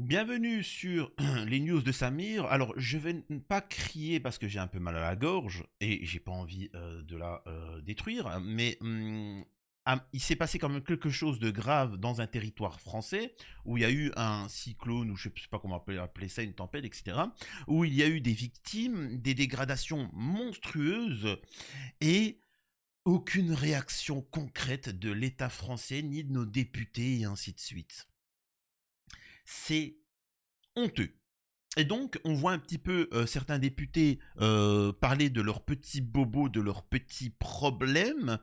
Bienvenue sur les news de Samir. Alors, je vais pas crier parce que j'ai un peu mal à la gorge et j'ai pas envie de la détruire, mais il s'est passé quand même quelque chose de grave dans un territoire français où il y a eu un cyclone, ou je sais pas comment appeler ça, une tempête, etc., où il y a eu des victimes, des dégradations monstrueuses et aucune réaction concrète de l'État français ni de nos députés et ainsi de suite. C'est honteux. Et donc, on voit un petit peu certains députés parler de leurs petits bobos, de leurs petits problèmes,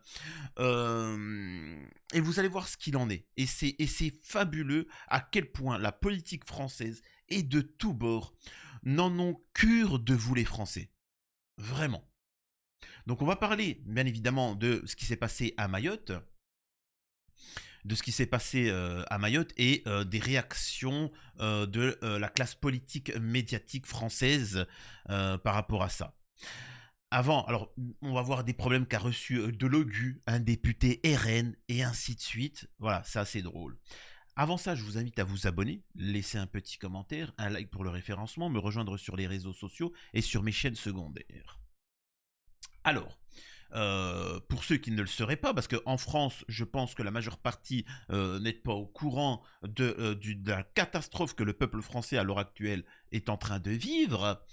et vous allez voir ce qu'il en est. Et c'est fabuleux à quel point la politique française et de tous bords n'en ont cure de vous les Français. Vraiment. Donc on va parler, bien évidemment, de ce qui s'est passé à Mayotte, et des réactions de la classe politique médiatique française par rapport à ça. Avant, alors, on va voir des problèmes qu'a reçu Delogu, un député RN, et ainsi de suite. Voilà, c'est assez drôle. Avant ça, je vous invite à vous abonner, laisser un petit commentaire, un like pour le référencement, me rejoindre sur les réseaux sociaux et sur mes chaînes secondaires. Alors, pour ceux qui ne le seraient pas, parce qu'en France, je pense que la majeure partie n'est pas au courant de la catastrophe que le peuple français à l'heure actuelle est en train de vivre.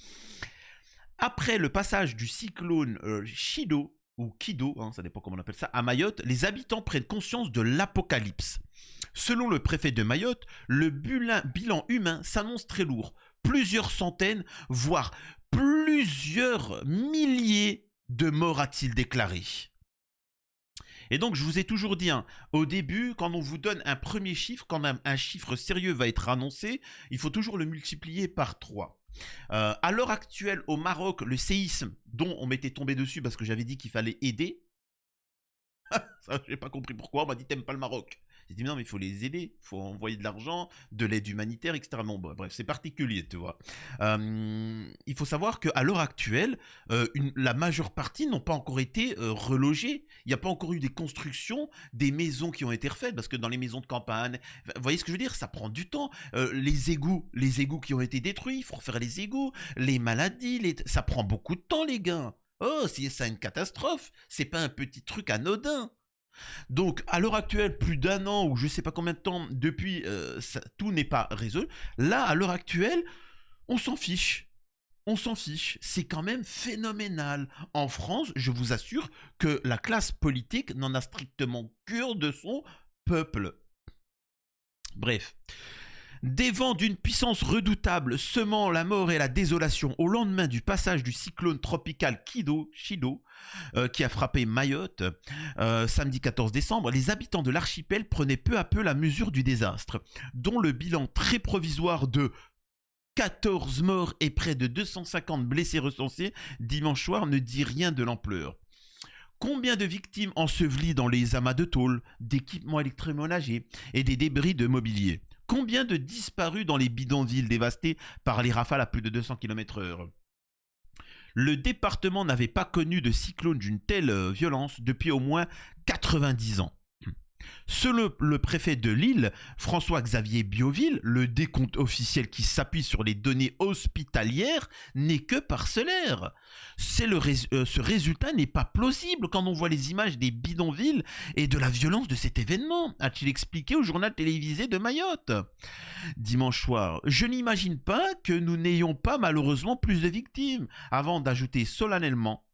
Après le passage du cyclone Chido, ou Kido, hein, ça dépend comment on appelle ça, à Mayotte, les habitants prennent conscience de l'apocalypse. Selon le préfet de Mayotte, le bilan humain s'annonce très lourd. Plusieurs centaines, voire plusieurs milliers de morts, a-t-il déclaré. Et donc, je vous ai toujours dit, hein, au début, quand on vous donne un premier chiffre, quand un chiffre sérieux va être annoncé, il faut toujours le multiplier par 3. À l'heure actuelle, au Maroc, le séisme dont on m'était tombé dessus parce que j'avais dit qu'il fallait aider, ça, j'ai pas compris pourquoi, on m'a dit t'aimes pas le Maroc. J'ai dit non mais il faut les aider, il faut envoyer de l'argent, de l'aide humanitaire, etc. Bon, bref, c'est particulier, tu vois. Il faut savoir qu'à l'heure actuelle, la majeure partie n'ont pas encore été relogées. Il n'y a pas encore eu des constructions, des maisons qui ont été refaites, parce que dans les maisons de campagne, vous voyez ce que je veux dire, ça prend du temps. Les égouts qui ont été détruits, il faut refaire les égouts, les maladies, ça prend beaucoup de temps les gars. Oh, c'est ça une catastrophe, c'est pas un petit truc anodin. Donc, à l'heure actuelle, plus d'un an ou je sais pas combien de temps depuis, tout n'est pas résolu. Là, à l'heure actuelle, on s'en fiche. On s'en fiche. C'est quand même phénoménal. En France, je vous assure que la classe politique n'en a strictement cure de son peuple. Bref. Des vents d'une puissance redoutable semant la mort et la désolation au lendemain du passage du cyclone tropical Chido, qui a frappé Mayotte samedi 14 décembre, les habitants de l'archipel prenaient peu à peu la mesure du désastre, dont le bilan très provisoire de 14 morts et près de 250 blessés recensés dimanche soir ne dit rien de l'ampleur. Combien de victimes ensevelies dans les amas de tôle, d'équipements électroménagers et des débris de mobilier? Combien de disparus dans les bidonvilles dévastés par les rafales à plus de 200 km/h? Le département n'avait pas connu de cyclone d'une telle violence depuis au moins 90 ans. Selon le préfet de Lille, François-Xavier Bioville, le décompte officiel qui s'appuie sur les données hospitalières n'est que parcellaire. Ce résultat n'est pas plausible quand on voit les images des bidonvilles et de la violence de cet événement, a-t-il expliqué au journal télévisé de Mayotte. Dimanche soir, je n'imagine pas que nous n'ayons pas malheureusement plus de victimes, avant d'ajouter solennellement,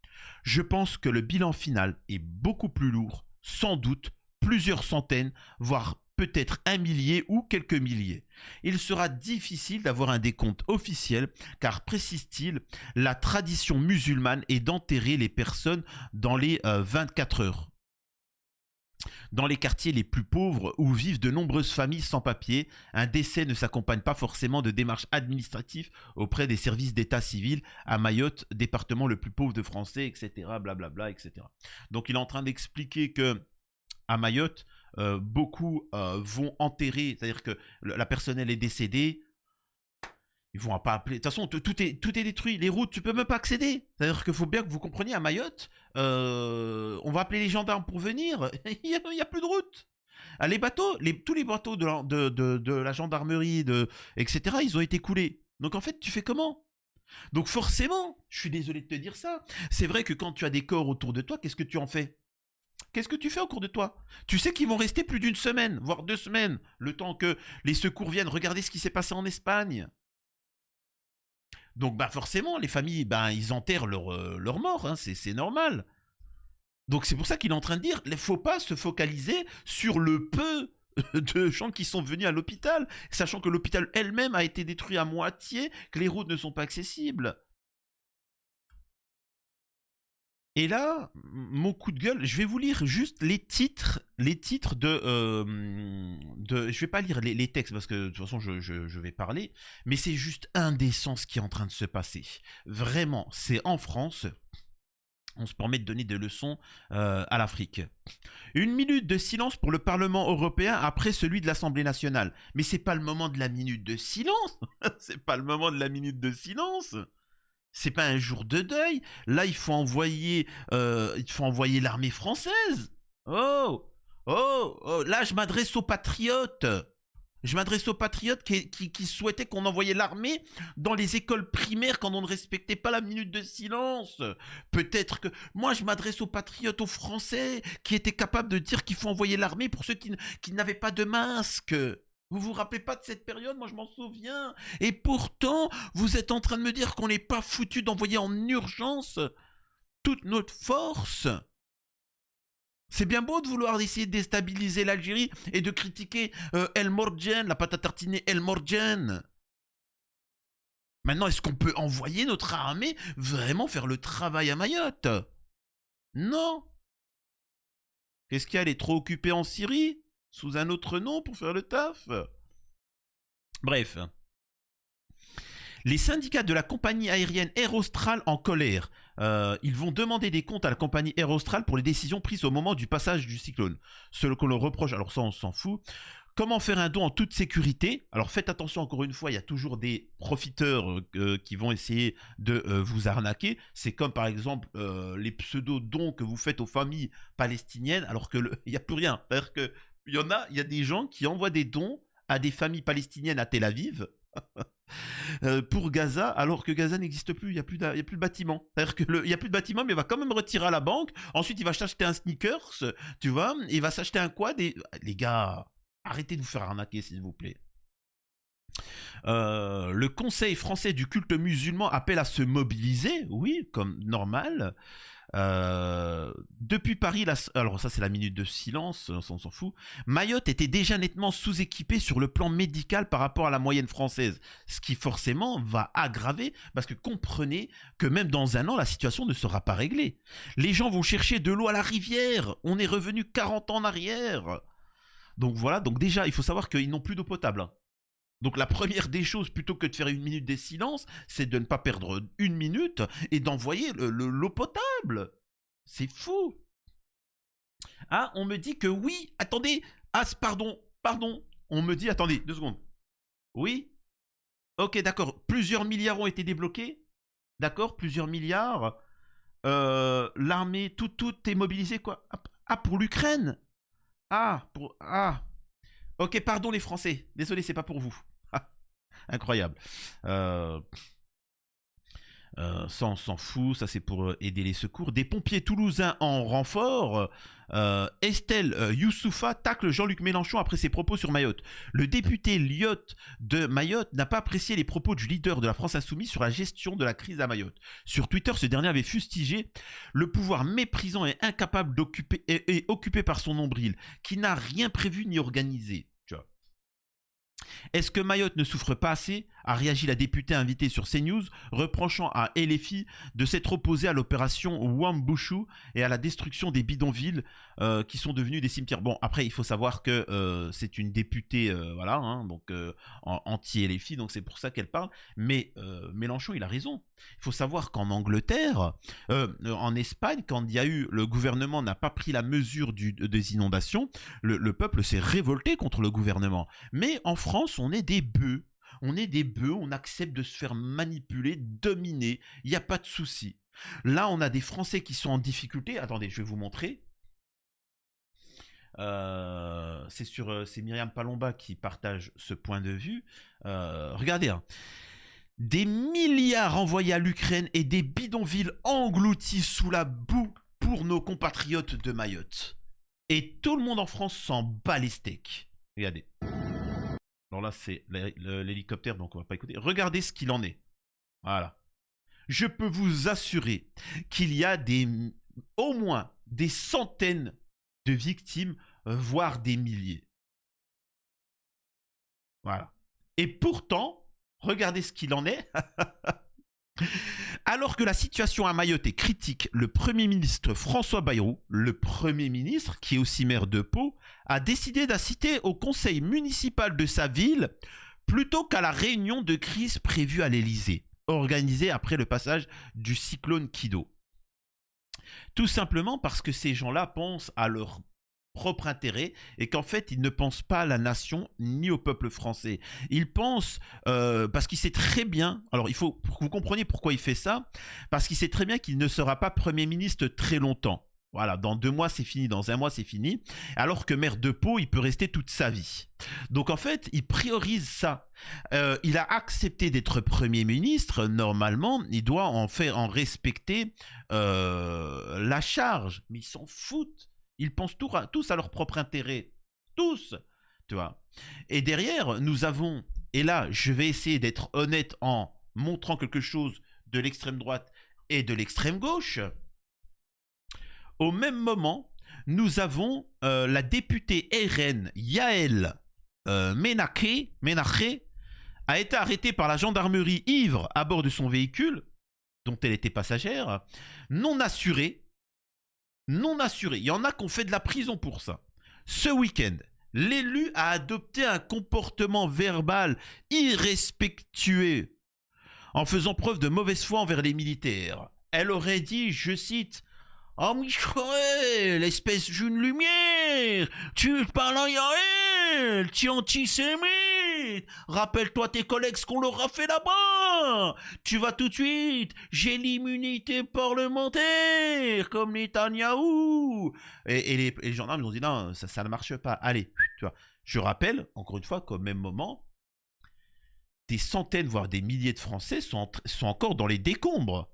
je pense que le bilan final est beaucoup plus lourd, sans doute plusieurs centaines, voire peut-être un millier ou quelques milliers. Il sera difficile d'avoir un décompte officiel car, précise-t-il, la tradition musulmane est d'enterrer les personnes dans les 24 heures. Dans les quartiers les plus pauvres où vivent de nombreuses familles sans papier, un décès ne s'accompagne pas forcément de démarches administratives auprès des services d'état civil à Mayotte, département le plus pauvre de Français, etc. Blablabla, etc. Donc il est en train d'expliquer que à Mayotte, beaucoup vont enterrer, c'est-à-dire que la personne elle est décédée, ils vont pas appeler. De toute façon, tout est détruit. Les routes, tu peux même pas accéder. C'est-à-dire qu'il faut bien que vous compreniez à Mayotte, on va appeler les gendarmes pour venir. Il y a plus de route. Ah, les bateaux, tous les bateaux de la gendarmerie, etc., ils ont été coulés. Donc en fait, tu fais comment? Donc forcément, je suis désolé de te dire ça, c'est vrai que quand tu as des corps autour de toi, qu'est-ce que tu en fais? Qu'est-ce que tu fais au cours de toi? Tu sais qu'ils vont rester plus d'une semaine, voire 2 semaines, le temps que les secours viennent. Regardez ce qui s'est passé en Espagne. Donc bah forcément, les familles, bah, ils enterrent leurs morts, hein, c'est normal. Donc c'est pour ça qu'il est en train de dire, il ne faut pas se focaliser sur le peu de gens qui sont venus à l'hôpital, sachant que l'hôpital elle-même a été détruit à moitié, que les routes ne sont pas accessibles. Et là, mon coup de gueule, je vais vous lire juste les titres je vais pas lire les textes parce que de toute façon je vais parler, mais c'est juste indécent ce qui est en train de se passer. Vraiment, c'est en France. On se permet de donner des leçons à l'Afrique. Une minute de silence pour le Parlement européen après celui de l'Assemblée nationale. Mais c'est pas le moment de la minute de silence. C'est pas le moment de la minute de silence. C'est pas un jour de deuil. Là, il faut envoyer l'armée française. Oh, oh. Là, je m'adresse aux patriotes. Je m'adresse aux patriotes qui souhaitaient qu'on envoyait l'armée dans les écoles primaires quand on ne respectait pas la minute de silence. Peut-être que... Moi, je m'adresse aux patriotes, aux Français, qui étaient capables de dire qu'il faut envoyer l'armée pour ceux qui n'avaient pas de masque. Vous vous rappelez pas de cette période? Moi, je m'en souviens. Et pourtant, vous êtes en train de me dire qu'on n'est pas foutu d'envoyer en urgence toute notre force. C'est bien beau de vouloir essayer de déstabiliser l'Algérie et de critiquer El Morgen, la pâte à tartiner El Morgen. Maintenant, est-ce qu'on peut envoyer notre armée vraiment faire le travail à Mayotte? Non. Qu'est-ce qu'il y a? Elle est trop occupée en Syrie? Sous un autre nom pour faire le taf? Bref. Les syndicats de la compagnie aérienne Air Austral en colère. Ils vont demander des comptes à la compagnie Air Austral pour les décisions prises au moment du passage du cyclone. Ce que l'on reproche, alors ça on s'en fout. Comment faire un don en toute sécurité? Alors faites attention encore une fois, il y a toujours des profiteurs qui vont essayer de vous arnaquer. C'est comme par exemple les pseudo-dons que vous faites aux familles palestiniennes alors qu'il n'y a plus rien. C'est-à-dire qu'il y a des gens qui envoient des dons à des familles palestiniennes à Tel Aviv pour Gaza, alors que Gaza n'existe plus, il n'y a plus de bâtiment. C'est-à-dire qu'il n'y a plus de bâtiment, mais il va quand même retirer à la banque. Ensuite, il va s'acheter un sneakers, tu vois, il va s'acheter un quad. Et... Les gars, arrêtez de vous faire arnaquer, s'il vous plaît. Le Conseil français du culte musulman appelle à se mobiliser, oui, comme normal. Depuis Paris, alors ça c'est la minute de silence, on s'en fout. Mayotte était déjà nettement sous-équipée sur le plan médical par rapport à la moyenne française, ce qui forcément va aggraver, parce que comprenez que même dans un an, la situation ne sera pas réglée. Les gens vont chercher de l'eau à la rivière, on est revenu 40 ans en arrière. Donc voilà, donc déjà, il faut savoir qu'ils n'ont plus d'eau potable, hein. Donc la première des choses, plutôt que de faire une minute des silences, c'est de ne pas perdre une minute et d'envoyer l'eau potable. C'est fou. Ah, on me dit que oui, attendez. Ah, pardon. On me dit, attendez, 2 secondes. Oui. Ok, d'accord. Plusieurs milliards ont été débloqués. D'accord, plusieurs milliards. L'armée, tout est mobilisé, quoi. Ah, pour l'Ukraine. Ah. Ok, pardon les Français. Désolé, c'est pas pour vous. Incroyable. Ça, on s'en fout. Ça, c'est pour aider les secours. Des pompiers toulousains en renfort. Estelle Youssoufa tacle Jean-Luc Mélenchon après ses propos sur Mayotte. Le député Lyotte de Mayotte n'a pas apprécié les propos du leader de la France Insoumise sur la gestion de la crise à Mayotte. Sur Twitter, ce dernier avait fustigé le pouvoir méprisant et incapable d'occuper et occupé par son nombril, qui n'a rien prévu ni organisé. Est-ce que Mayotte ne souffre pas assez? A réagi la députée invitée sur CNews, reprochant à LFI de s'être opposée à l'opération Wambushu et à la destruction des bidonvilles qui sont devenus des cimetières. Bon, après, il faut savoir que c'est une députée, voilà, hein, donc anti-LFI, donc c'est pour ça qu'elle parle. Mais Mélenchon, il a raison. Il faut savoir qu'en Angleterre, en Espagne, quand il y a eu le gouvernement n'a pas pris la mesure des inondations, le peuple s'est révolté contre le gouvernement. Mais en France, on est des bœufs. On accepte de se faire manipuler, dominer. Il n'y a pas de souci. Là, on a des Français qui sont en difficulté. Attendez, je vais vous montrer. c'est Myriam Palomba qui partage ce point de vue. Regardez, hein. Des milliards envoyés à l'Ukraine et des bidonvilles engloutis sous la boue pour nos compatriotes de Mayotte. Et tout le monde en France s'en bat les steaks. Regardez. Alors là, c'est l'hélicoptère, donc on va pas écouter. Regardez ce qu'il en est. Voilà. Je peux vous assurer qu'il y a au moins des centaines de victimes, voire des milliers. Voilà. Et pourtant, regardez ce qu'il en est. Alors que la situation à Mayotte est critique, le Premier ministre François Bayrou, le Premier ministre, qui est aussi maire de Pau, a décidé d'assister au conseil municipal de sa ville plutôt qu'à la réunion de crise prévue à l'Élysée, organisée après le passage du cyclone Kido. Tout simplement parce que ces gens-là pensent à leur propre intérêt et qu'en fait, ils ne pensent pas à la nation ni au peuple français. Ils pensent, parce qu'il sait très bien, alors il faut que vous compreniez pourquoi il fait ça, parce qu'il sait très bien qu'il ne sera pas Premier ministre très longtemps. Voilà, dans 2 mois c'est fini, dans 1 mois c'est fini, alors que maire de Pau, il peut rester toute sa vie. Donc en fait, il priorise ça. Il a accepté d'être Premier ministre, normalement, il doit en respecter la charge, mais ils s'en foutent. Ils pensent tous à leur propre intérêt. Tous, tu vois. Et derrière, nous avons, et là, je vais essayer d'être honnête en montrant quelque chose de l'extrême droite et de l'extrême gauche. Au même moment, nous avons la députée RN Yael Menaché a été arrêtée par la gendarmerie ivre à bord de son véhicule, dont elle était passagère, non assurée. Non assuré. Il y en a qui ont fait de la prison pour ça. Ce week-end, l'élu a adopté un comportement verbal irrespectueux en faisant preuve de mauvaise foi envers les militaires. Elle aurait dit, je cite, « Oh Michel, l'espèce d'une lumière, tu parles en Yael, tu es antisémite, rappelle-toi tes collègues ce qu'on leur a fait là-bas, tu vas tout de suite, j'ai l'immunité parlementaire, comme Netanyahou. » Et les gendarmes ils ont dit, non, ça ne marche pas, allez, tu vois. Je rappelle, encore une fois, qu'au même moment, des centaines, voire des milliers de Français sont encore dans les décombres.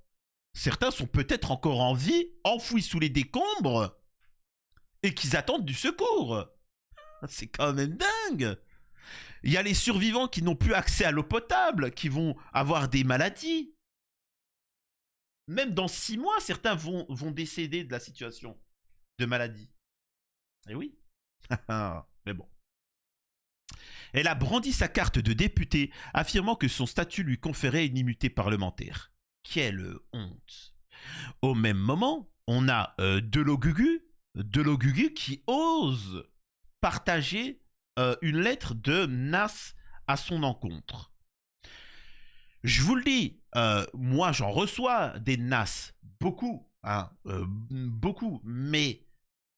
Certains sont peut-être encore en vie, enfouis sous les décombres, et qu'ils attendent du secours. C'est quand même dingue. Il y a les survivants qui n'ont plus accès à l'eau potable, qui vont avoir des maladies. Même dans 6 mois, certains vont décéder de la situation de maladie. Et oui. Mais bon. Elle a brandi sa carte de députée, affirmant que son statut lui conférait une immunité parlementaire. Quelle honte. Au même moment, on a Delogugu qui ose partager une lettre de Nas à son encontre. Je vous le dis, moi j'en reçois des Nas, beaucoup, hein, beaucoup, mais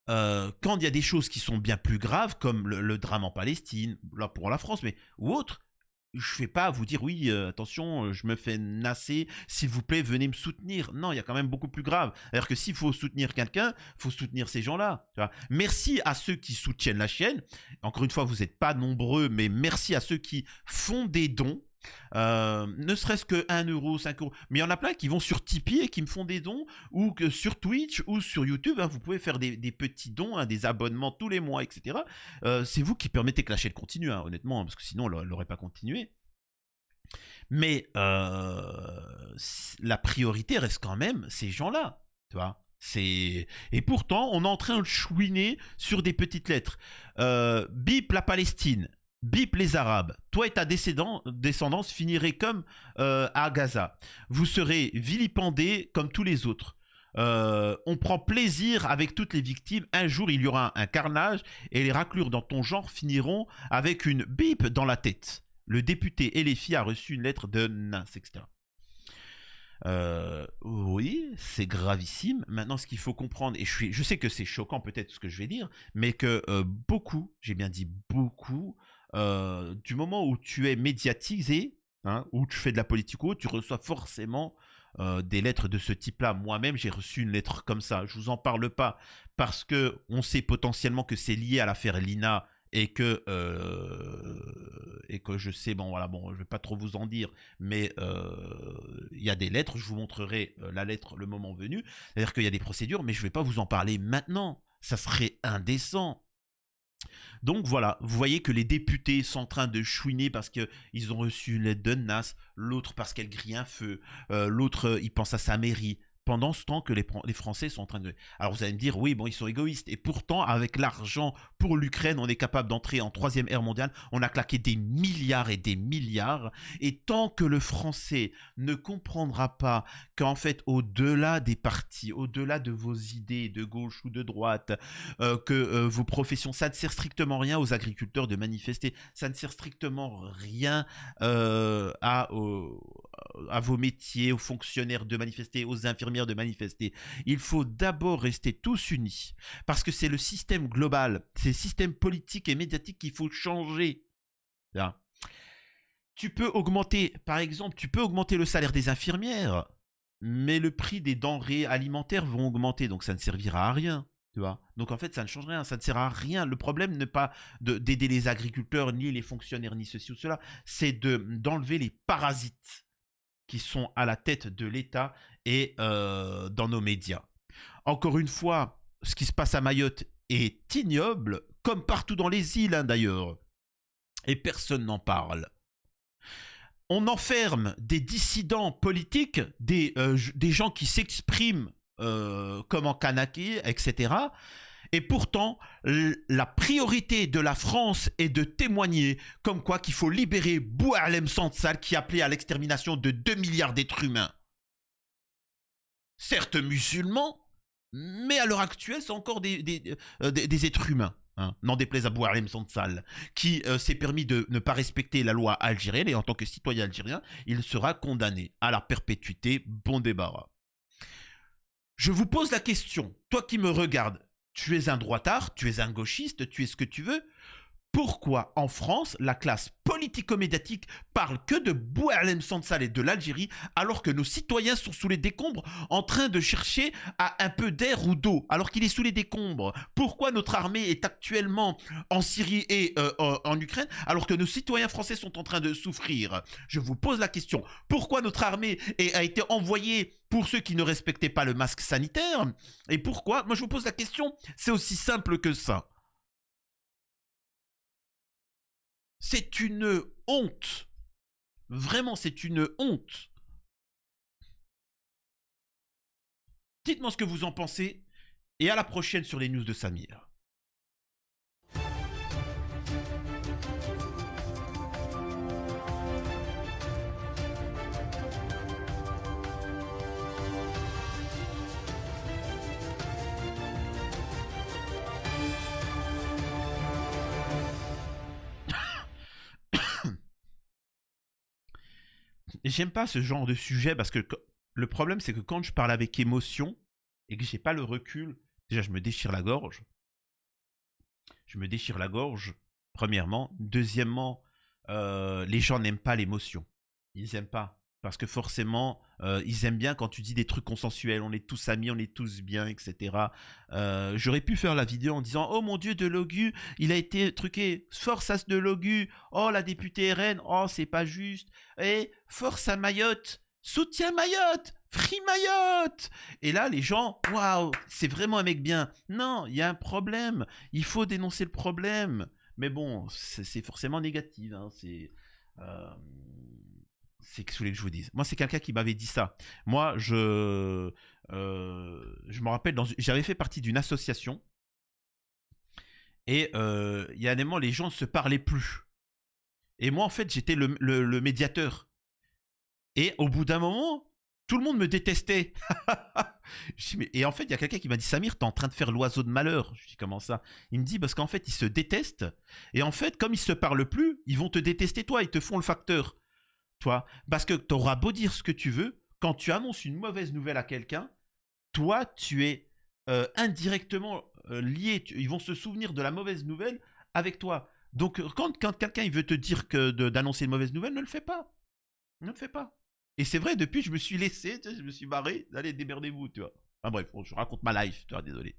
quand il y a des choses qui sont bien plus graves, comme le drame en Palestine, là pour la France, mais ou autre, je ne vais pas vous dire oui, attention, je me fais nasser, s'il vous plaît, venez me soutenir. Non, il y a quand même beaucoup plus grave. C'est-à-dire que s'il faut soutenir quelqu'un, il faut soutenir ces gens-là. Merci à ceux qui soutiennent la chaîne. Encore une fois, vous n'êtes pas nombreux, mais merci à ceux qui font des dons. Ne serait-ce que 1 euro, 5 euros. Mais il y en a plein qui vont sur Tipeee et qui me font des dons, ou que sur Twitch ou sur YouTube, hein, vous pouvez faire des petits dons, hein, des abonnements tous les mois, etc. C'est vous qui permettez que la chaîne continue, hein, honnêtement, hein, parce que sinon elle n'aurait pas continué. Mais la priorité reste quand même ces gens-là, tu vois. Et pourtant, on est en train de chouiner sur des petites lettres. Bip la Palestine. Bip les Arabes, toi et ta descendance finirez comme à Gaza. Vous serez vilipendés comme tous les autres. On prend plaisir avec toutes les victimes. Un jour, il y aura un carnage et les raclures dans ton genre finiront avec une bip dans la tête. Le député Elefi a reçu une lettre de Nas, etc. Oui, c'est gravissime. Maintenant, ce qu'il faut comprendre, et je sais que c'est choquant peut-être ce que je vais dire, mais que beaucoup, j'ai bien dit beaucoup, du moment où tu es médiatisé, hein, où tu fais de la politique ou autre, tu reçois forcément des lettres de ce type-là. Moi-même, j'ai reçu une lettre comme ça. Je vous en parle pas parce que on sait potentiellement que c'est lié à l'affaire Lina et que je sais, bon voilà, bon, je vais pas trop vous en dire, mais il y a des lettres, je vous montrerai la lettre le moment venu, c'est-à-dire qu'il y a des procédures, mais je vais pas vous en parler maintenant, ça serait indécent. Donc voilà, vous voyez que les députés sont en train de chouiner parce qu'ils ont reçu une lettre de NAS, l'autre parce qu'elle grille un feu, l'autre il pense à sa mairie. Pendant ce temps que les Français sont en train de... Alors vous allez me dire, oui, bon, ils sont égoïstes. Et pourtant, avec l'argent pour l'Ukraine, on est capable d'entrer en troisième ère mondiale. On a claqué des milliards et des milliards. Et tant que le Français ne comprendra pas qu'en fait, au-delà des partis, au-delà de vos idées de gauche ou de droite, que vos professions, ça ne sert strictement rien aux agriculteurs de manifester, ça ne sert strictement rien à vos métiers, aux fonctionnaires de manifester, aux infirmières de manifester. Il faut d'abord rester tous unis, parce que c'est le système global, c'est le système politique et médiatique qu'il faut changer. Là. Tu peux augmenter, par exemple, tu peux augmenter le salaire des infirmières, mais le prix des denrées alimentaires vont augmenter, donc ça ne servira à rien. Tu vois. Donc en fait, ça ne change rien, ça ne sert à rien. Le problème n'est pas d'aider les agriculteurs, ni les fonctionnaires, ni ceci ou cela, c'est d'enlever les parasites qui sont à la tête de l'État et dans nos médias. Encore une fois, ce qui se passe à Mayotte est ignoble, comme partout dans les îles hein, d'ailleurs. Et personne n'en parle. On enferme des dissidents politiques, des gens qui s'expriment comme en Kanaki, etc. Et pourtant, la priorité de la France est de témoigner comme quoi qu'il faut libérer Boualem Sansal qui appelait à l'extermination de 2 milliards d'êtres humains. Certes musulmans, mais à l'heure actuelle, c'est encore des êtres humains. Hein, n'en déplaise à Boualem Sansal, qui s'est permis de ne pas respecter la loi algérienne et en tant que citoyen algérien, il sera condamné à la perpétuité, bon débarras. Je vous pose la question, toi qui me regardes, tu es un droitard, tu es un gauchiste, tu es ce que tu veux. Pourquoi en France, la classe politico-médiatique parle que de Boualem Sansal et de l'Algérie alors que nos citoyens sont sous les décombres en train de chercher à un peu d'air ou d'eau alors qu'il est sous les décombres? Pourquoi notre armée est actuellement en Syrie et en Ukraine alors que nos citoyens français sont en train de souffrir? Je vous pose la question. Pourquoi notre armée a été envoyée pour ceux qui ne respectaient pas le masque sanitaire? Et pourquoi? Moi je vous pose la question. C'est aussi simple que ça. C'est une honte. Vraiment, c'est une honte. Dites-moi ce que vous en pensez. Et à la prochaine sur les news de Samir. J'aime pas ce genre de sujet parce que le problème, c'est que quand je parle avec émotion et que j'ai pas le recul, déjà, je me déchire la gorge. Je me déchire la gorge, premièrement. Deuxièmement, les gens n'aiment pas l'émotion. Ils aiment pas. Parce que forcément, ils aiment bien quand tu dis des trucs consensuels. On est tous amis, on est tous bien, etc. J'aurais pu faire la vidéo en disant « Oh mon Dieu, de Logu, il a été truqué. Force à de Logu. Oh, la députée RN. Oh, c'est pas juste. Et force à Mayotte. Soutiens Mayotte. Free Mayotte !» Et là, les gens, waouh, c'est vraiment un mec bien. Non, il y a un problème. Il faut dénoncer le problème. Mais bon, c'est forcément négatif. Hein. C'est que je voulais que je vous dise. Moi, c'est quelqu'un qui m'avait dit ça. Moi, je me rappelle, j'avais fait partie d'une association et il y a un moment, les gens ne se parlaient plus. Et moi, en fait, j'étais le médiateur. Et au bout d'un moment, tout le monde me détestait. Et en fait, il y a quelqu'un qui m'a dit « Samir, t'es en train de faire l'oiseau de malheur. » Je dis « Comment ça ?» Il me dit « Parce qu'en fait, ils se détestent. Et en fait, comme ils se parlent plus, ils vont te détester toi. Ils te font le facteur. » Toi, parce que tu auras beau dire ce que tu veux, quand tu annonces une mauvaise nouvelle à quelqu'un, toi, tu es indirectement lié. Ils vont se souvenir de la mauvaise nouvelle avec toi. Donc, quand quelqu'un il veut te dire d'annoncer une mauvaise nouvelle, ne le fais pas. Ne le fais pas. Et c'est vrai, depuis, je me suis laissé, je me suis barré. Allez, démerdez-vous, tu vois. Enfin bref, je raconte ma life, tu vois, désolé.